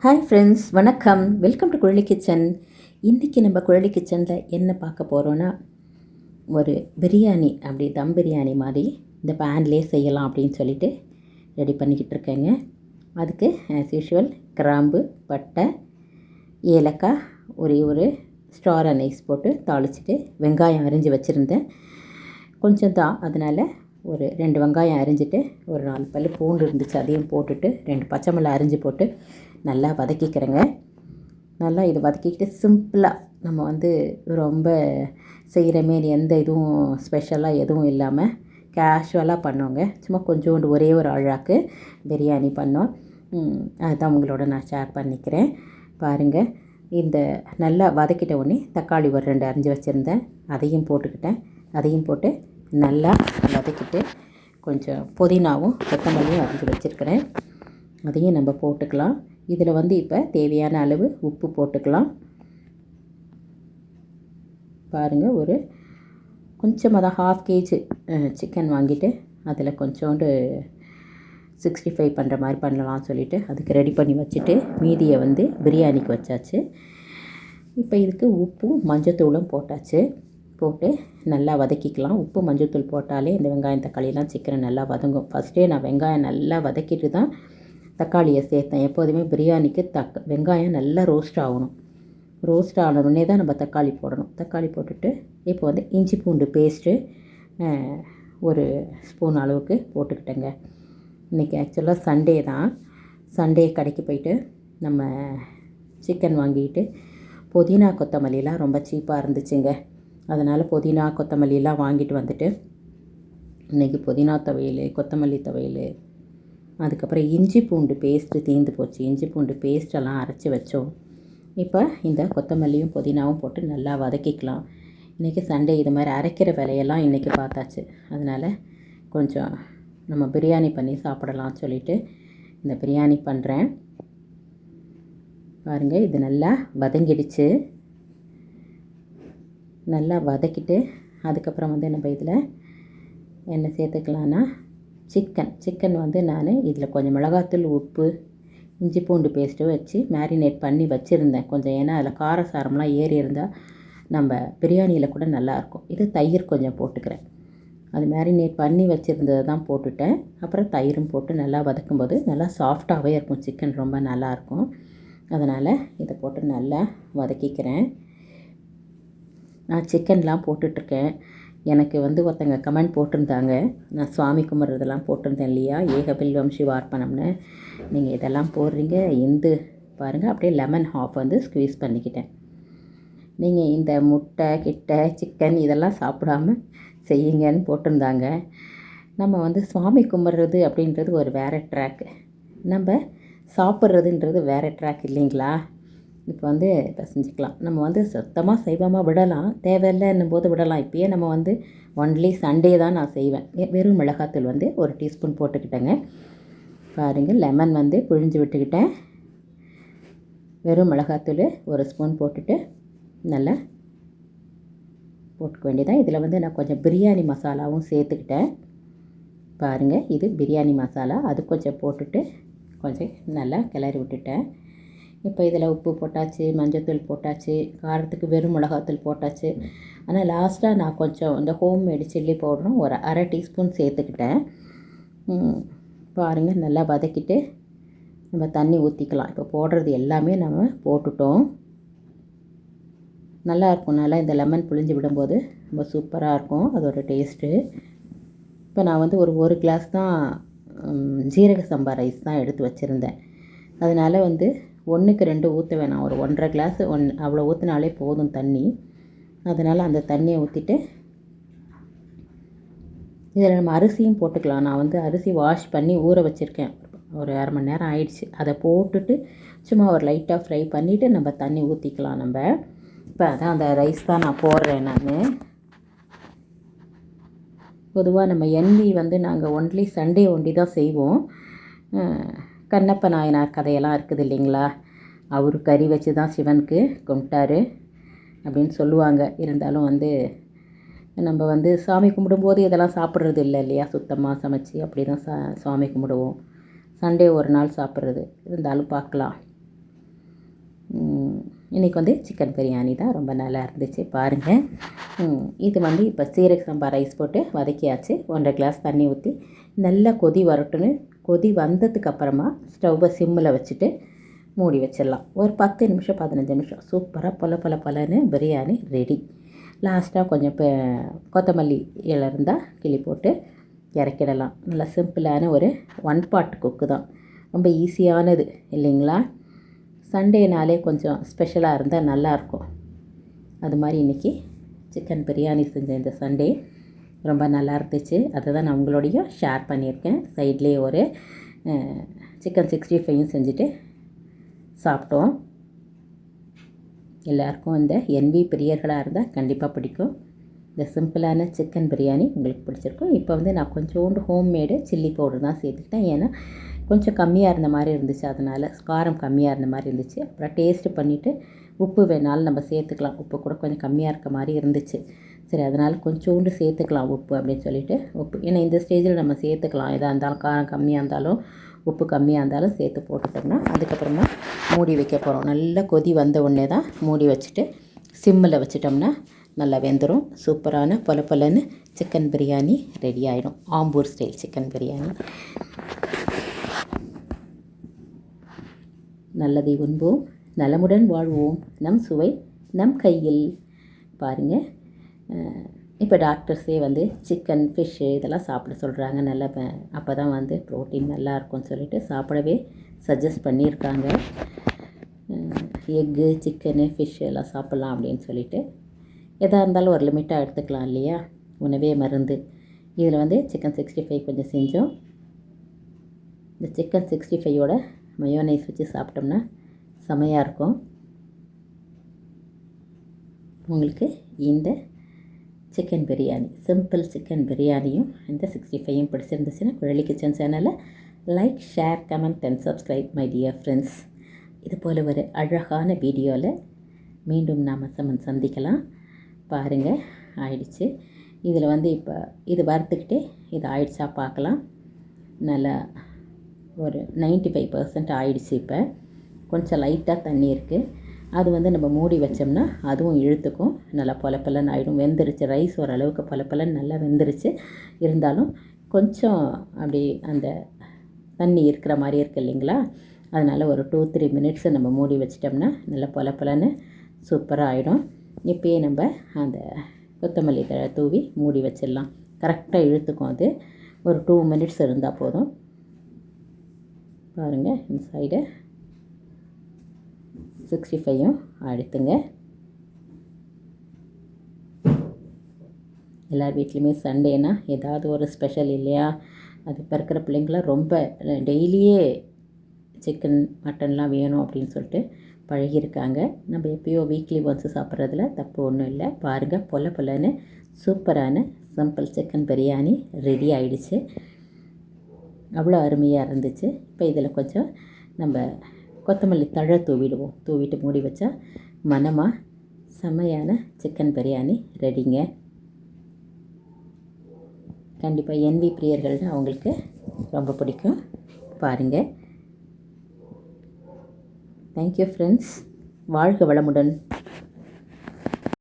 Hi friends, வணக்கம். Welcome to Kuzhali kitchen. இன்றைக்கி நம்ம குழலி கிச்சனில் என்ன பார்க்க போகிறோன்னா, ஒரு பிரியாணி, அப்படி தம் பிரியாணி மாதிரி இந்த பேன்லேயே செய்யலாம் அப்படின்னு சொல்லிட்டு ரெடி பண்ணிக்கிட்டு இருக்கேங்க. அதுக்கு ஆஸ் யூஷுவல் கிராம்பு, பட்டை, ஏலக்காய், ஒரு ஸ்டார் அனைஸ் போட்டு தாளிச்சிட்டு வெங்காயம் அரிஞ்சு வச்சுருந்தேன். கொஞ்சம் தான், அதனால் ஒரு 2 வெங்காயம் அரிஞ்சிட்டு ஒரு 4 பல் பூண்டு இருந்துச்சு, அதையும் போட்டுட்டு 2 பச்சை மிளகாய் அரிஞ்சு போட்டு நல்லா வதக்கிக்கிறேங்க. நல்லா இது வதக்கிக்கிட்டு சிம்பிளாக நம்ம ரொம்ப செய்கிற மாரி எந்த இதுவும் ஸ்பெஷலாக எதுவும் இல்லாமல் கேஷுவலாக பண்ணோங்க. சும்மா கொஞ்சோண்டு ஒரே ஒரு அழகாக்கு பிரியாணி பண்ணோம். அதுதான் உங்களோட நான் ஷேர் பண்ணிக்கிறேன். பாருங்கள், இந்த நல்லா வதக்கிட்ட உடனே தக்காளி ஒரு 2 அரிஞ்சு வச்சுருந்தேன், அதையும் போட்டுக்கிட்டேன். அதையும் போட்டு நல்லா வதக்கிட்டு கொஞ்சம் புதினாவும் கொத்தமல்லியும் அரிஞ்சு வச்சுருக்கிறேன், அதையும் நம்ம போட்டுக்கலாம். இதில் இப்போ தேவையான அளவு உப்பு போட்டுக்கலாம். பாருங்கள், ஒரு கொஞ்சமாக தான் 1/2 kg சிக்கன் வாங்கிட்டு அதில் கொஞ்சோண்டு 65 பண்ணுற மாதிரி பண்ணலாம்னு சொல்லிவிட்டு அதுக்கு ரெடி பண்ணி வச்சுட்டு மீதியை பிரியாணிக்கு வச்சாச்சு. இப்போ இதுக்கு உப்பும் மஞ்சத்தூளும் போட்டாச்சு. போட்டு நல்லா வதக்கிக்கலாம். உப்பு மஞ்சத்தூள் போட்டாலே இந்த வெங்காயம் தக்காளியெல்லாம் சீக்கிரம் நல்லா வதங்கும். ஃபஸ்ட்டே நான் வெங்காயம் நல்லா வதக்கிட்டு தான் தக்காளியை சேர்த்தேன். எப்போதுமே பிரியாணிக்கு வெங்காயம் நல்லா ரோஸ்ட் ஆகணும். ரோஸ்ட் ஆனவுடனே தான் நம்ம தக்காளி போடணும். தக்காளி போட்டுட்டு இப்போ இஞ்சி பூண்டு பேஸ்ட்டு ஒரு ஸ்பூன் அளவுக்கு போட்டுக்கிட்டேங்க. இன்றைக்கி ஆக்சுவலாக சண்டே தான். சண்டே கடைக்கு போயிட்டு நம்ம சிக்கன் வாங்கிட்டு புதினா கொத்தமல்லிலாம் ரொம்ப சீப்பாக இருந்துச்சுங்க. அதனால் புதினா கொத்தமல்லிலாம் வாங்கிட்டு வந்துட்டு இன்றைக்கி புதினா துவையல், கொத்தமல்லி துவையல், அதுக்கப்புறம் இஞ்சி பூண்டு பேஸ்ட்டு தீர்ந்து போச்சு. இஞ்சி பூண்டு பேஸ்ட்டெல்லாம் அரைச்சி வச்சோம். இப்போ இந்த கொத்தமல்லியும் புதினாவும் போட்டு நல்லா வதக்கிக்கலாம். இன்றைக்கி சண்டே இது மாதிரி அரைக்கிற வேலையெல்லாம் இன்றைக்கி பார்த்தாச்சு. அதனால் கொஞ்சம் நம்ம பிரியாணி பண்ணி சாப்பிடலாம்னு சொல்லிவிட்டு இந்த பிரியாணி பண்ணுறேன். பாருங்கள், இது நல்லா வதங்கிடுச்சு. நல்லா வதக்கிட்டு அதுக்கப்புறம் நம்ம இதில் என்ன சேர்த்துக்கலான்னா சிக்கன் நான் இதில் கொஞ்சம் மிளகாத்தூள், உப்பு, இஞ்சி பூண்டு பேஸ்ட்டு வச்சு மேரினேட் பண்ணி வச்சுருந்தேன் கொஞ்சம். ஏன்னா அதில் காரசாரம்லாம் ஏறி இருந்தால் நம்ம பிரியாணியில் கூட நல்லாயிருக்கும். இது தயிர் கொஞ்சம் போட்டுக்கிறேன். அது மேரினேட் பண்ணி வச்சுருந்ததை தான் போட்டுட்டேன். அப்புறம் தயிரும் போட்டு நல்லா வதக்கும்போது நல்லா சாஃப்டாகவே இருக்கும். சிக்கன் ரொம்ப நல்லாயிருக்கும். அதனால் இதை போட்டு நல்லா வதக்கிக்கிறேன். நான் சிக்கன்லாம் போட்டுட்ருக்கேன். எனக்கு ஒருத்தங்க கமெண்ட் போட்டிருந்தாங்க, நான் சுவாமி கும்பிட்றதெல்லாம் போட்டிருந்தேன் இல்லையா, ஏகபில்வம் சிவார்ப்பணம்னு. நீங்கள் இதெல்லாம் போடுறீங்க, பாருங்கள், அப்படியே லெமன் ஹாஃப் ஸ்குவீஸ் பண்ணிக்கிட்டேன். நீங்கள் இந்த முட்டை சிக்கன் இதெல்லாம் சாப்பிடாமல் செய்யுங்கன்னு போட்டிருந்தாங்க. நம்ம சுவாமி கும்பிட்றது அப்படின்றது ஒரு வேறு ட்ராக்கு, நம்ம சாப்பிட்றதுன்றது வேறு ட்ராக் இல்லைங்களா. இப்போ இப்போ செஞ்சுக்கலாம். நம்ம சுத்தமாக சைவமாக விடலாம், தேவையில்லைன்னும் போது விடலாம். இப்போயே நம்ம ஒன்லி சண்டே தான் நான் செய்வேன். வெறும் மிளகாத்தூள் 1 டீஸ்பூன் போட்டுக்கிட்டேங்க. பாருங்கள், லெமன் பிழிஞ்சு விட்டுக்கிட்டேன். வெறும் மிளகாத்தூள் 1 ஸ்பூன் போட்டுட்டு நல்லா போட்டுக்க வேண்டியதான். இதில் நான் கொஞ்சம் பிரியாணி மசாலாவும் சேர்த்துக்கிட்டேன். பாருங்கள், இது பிரியாணி மசாலா, அது கொஞ்சம் போட்டுட்டு கொஞ்சம் நல்லா கிளறி விட்டுட்டேன். இப்போ இதில் உப்பு போட்டாச்சு, மஞ்சத்தூள் போட்டாச்சு, காரத்துக்கு வெறும் மிளகாத்தூள் போட்டாச்சு. ஆனால் லாஸ்ட்டாக நான் கொஞ்சம் இந்த ஹோம்மேடு சில்லி பவுடரும் ஒரு 1/2 டீஸ்பூன் சேர்த்துக்கிட்டேன். பாருங்கள், நல்லா வதக்கிட்டு நம்ம தண்ணி ஊற்றிக்கலாம். இப்போ போடுறது எல்லாமே நம்ம போட்டுட்டோம். நல்லாயிருக்கும். நல்லா இந்த லெமன் புழிஞ்சு விடும்போது ரொம்ப சூப்பராக இருக்கும், அது ஒரு டேஸ்ட்டு. இப்போ நான் ஒரு கிளாஸ் தான் ஜீரக சம்பா ரைஸ் தான் எடுத்து வச்சுருந்தேன். அதனால் 1க்கு 2 ஊற்ற வேணாம், ஒரு 1.5 கிளாஸ் அவ்வளோ ஊற்றினாலே போதும் தண்ணி. அதனால் அந்த தண்ணியை ஊற்றிட்டு இதில் நம்ம அரிசியும் போட்டுக்கலாம். நான் அரிசி வாஷ் பண்ணி ஊற வச்சுருக்கேன், ஒரு 1/2 மணி நேரம் ஆயிடுச்சு. அதை போட்டுட்டு சும்மா ஒரு லைட்டாக ஃப்ரை பண்ணிவிட்டு நம்ம தண்ணி ஊற்றிக்கலாம். நம்ம இப்போ அதான் அந்த ரைஸ் தான் நான் போடுறேன். நான் பொதுவாக நம்ம என்வி நாங்கள் ஒன்லி சண்டே ஒண்டி தான் செய்வோம். கண்ணப்ப நாயனார் கதையெல்லாம் இருக்குது இல்லைங்களா, அவர் கறி வச்சு தான் சிவனுக்கு கும்பிட்டாரு அப்படின்னு சொல்லுவாங்க. இருந்தாலும் நம்ம சாமி கும்பிடும்போது இதெல்லாம் சாப்பிட்றது இல்லை இல்லையா, சுத்தமாக சமைச்சி அப்படி தான் சாமி கும்பிடுவோம். சண்டே ஒரு நாள் சாப்பிட்றது இருந்தாலும் பார்க்கலாம். இன்றைக்கி வந்து சிக்கன் பிரியாணி தான் ரொம்ப நல்லா இருந்துச்சு பாருங்கள். இது வந்து இப்போ சீரக சம்பா ரைஸ் போட்டு வதக்கியாச்சு. 1.5 கிளாஸ் தண்ணி ஊற்றி நல்லா கொதி வரட்டுன்னு கொதி வந்ததுக்கப்புறமா ஸ்டவ்வை சிம்மில் வச்சுட்டு மூடி வச்சிடலாம். ஒரு 10 நிமிஷம் 15 நிமிஷம் சூப்பராக பலன்னு பிரியாணி ரெடி. லாஸ்ட்டாக கொஞ்சம் கொத்தமல்லி இலை இருந்தால் கிள்ளி போட்டு இறக்கிடலாம். நல்லா சிம்பிளான ஒரு 1 பாட் குக்கு தான், ரொம்ப ஈஸியானது இல்லைங்களா? சண்டேனாலே கொஞ்சம் ஸ்பெஷலாக இருந்தால் நல்லாயிருக்கும். அது மாதிரி இன்றைக்கி சிக்கன் பிரியாணி செஞ்ச இந்த சண்டே ரொம்ப நல்லா இருந்துச்சு. அதை தான் நான் உங்களோடையும் ஷேர் பண்ணியிருக்கேன். சைட்லேயே ஒரு சிக்கன் 65 செஞ்சுட்டு சாப்பிட்டோம். எல்லாருக்கும் இந்த NV பிரியர்களாக இருந்தால் கண்டிப்பாக பிடிக்கும். இந்த சிம்பிளான சிக்கன் பிரியாணி உங்களுக்கு பிடிச்சிருக்கும். இப்போ வந்து நான் கொஞ்சோண்டு ஹோம்மேடு சில்லி பவுடர் தான் சேர்த்துக்கிட்டேன். ஏன்னா கொஞ்சம் கம்மியாக இருந்த மாதிரி இருந்துச்சு, அதனால் காரம் கம்மியாக இருந்த மாதிரி இருந்துச்சு. அப்புறம் டேஸ்ட்டு பண்ணிவிட்டு உப்பு வேணாலும் நம்ம சேர்த்துக்கலாம். உப்பு கூட கொஞ்சம் கம்மியாக இருக்க மாதிரி இருந்துச்சு. சரி, அதனால் கொஞ்சோண்டு சேர்த்துக்கலாம் உப்பு அப்படின்னு சொல்லிவிட்டு உப்பு, ஏன்னா இந்த ஸ்டேஜில் நம்ம சேர்த்துக்கலாம். எதாக இருந்தாலும் காரம் கம்மியாக இருந்தாலும் உப்பு கம்மியாக இருந்தாலும் சேர்த்து போட்டுட்டோம்னா அதுக்கப்புறமா மூடி வைக்க போகிறோம். நல்லா கொதி வந்த உடனே தான் மூடி வச்சுட்டு சிம்மில் வச்சிட்டோம்னா நல்லா வெந்துடும். சூப்பரான பலன்னு சிக்கன் பிரியாணி ரெடி ஆகிடும். Ambur style chicken biryani. நல்லதை உண்போம், நலமுடன் வாழ்வோம், நம் சுவை நம் கையில். பாருங்கள், இப்போ டாக்டர்ஸே வந்து சிக்கன் ஃபிஷ்ஷு இதெல்லாம் சாப்பிட சொல்கிறாங்க. நல்லா அப்போ தான் வந்து ப்ரோட்டீன் நல்லாயிருக்கும்னு சொல்லிட்டு சாப்பிடவே சஜஸ்ட் பண்ணியிருக்காங்க. எக்கு, சிக்கனு, ஃபிஷ்ஷு எல்லாம் சாப்பிட்லாம் அப்படின்னு சொல்லிட்டு. எதாக இருந்தாலும் ஒரு லிமிட்டாக எடுத்துக்கலாம் இல்லையா? உணவே மருந்து. இதில் வந்து சிக்கன் 65 கொஞ்சம் செஞ்சோம். இந்த சிக்கன் 65ஓட மயோனைஸ் வச்சு சாப்பிட்டோம்னா செமையாக இருக்கும். உங்களுக்கு இந்த சிக்கன் பிரியாணி, சிம்பிள் சிக்கன் பிரியாணியும் இந்த 65யும் பிடிச்சிருந்துச்சுன்னா குழலி கிச்சன் சேனலை like, share, comment and subscribe my dear friends. இது போல் ஒரு அழகான வீடியோவில் மீண்டும் நாம் சந்திக்கலாம். பாருங்கள், ஆயிடுச்சு. இதில் வந்து இப்போ இது வறுத்துக்கிட்டே இது ஆயிடுச்சா பார்க்கலாம். நல்லா ஒரு 95% ஆயிடுச்சு. இப்போ கொஞ்சம் லைட்டாக தண்ணி இருக்குது. அது வந்து நம்ம மூடி வச்சோம்னா அதுவும் இழுத்துக்கும். நல்லா பலன்னு ஆகிடும். வெந்துருச்சு ரைஸ், ஓரளவுக்கு பலன்னு நல்லா வெந்துருச்சு. இருந்தாலும் கொஞ்சம் அப்படி அந்த தண்ணி இருக்கிற மாதிரி இருக்குது இல்லைங்களா? அதனால் ஒரு 2-3 மினிட்ஸை நம்ம மூடி வச்சிட்டோம்னா நல்லா பலன்னு சூப்பராக ஆகிடும். இப்போயே நம்ம அந்த கொத்தமல்லி தழை தூவி மூடி வச்சிடலாம். கரெக்டாக இழுத்துக்கும். அது ஒரு 2 மினிட்ஸ் இருந்தால் போதும். பாருங்கள், இந்த சைடு 65யும் அடுத்துங்க. எல்லார் வீட்லேயுமே சண்டேனா ஏதாவது ஒரு ஸ்பெஷல் இல்லையா? அது இப்போ இருக்கிற பிள்ளைங்களாம் ரொம்ப டெய்லியே சிக்கன் மட்டன்லாம் வேணும் அப்படின்னு சொல்லிட்டு பழகியிருக்காங்க. நம்ம எப்போயோ வீக்லி ஒன்ஸ் சாப்பிட்றதுல தப்பு ஒன்றும் இல்லை. பாருங்கள், பலன்னு சூப்பரான சிம்பிள் சிக்கன் பிரியாணி ரெடி ஆகிடுச்சு. அவ்வளோ அருமையாக இருந்துச்சு. இப்போ இதில் கொஞ்சம் நம்ம கொத்தமல்லி தழை தூவிட்டு மூடி வச்சா மனமாக செம்மையான சிக்கன் பிரியாணி ரெடிங்க. கண்டிப்பாக NV பிரியர்கள்னு அவங்களுக்கு ரொம்ப பிடிக்கும். பாருங்கள். Thank you friends. வாழ்க வளமுடன்.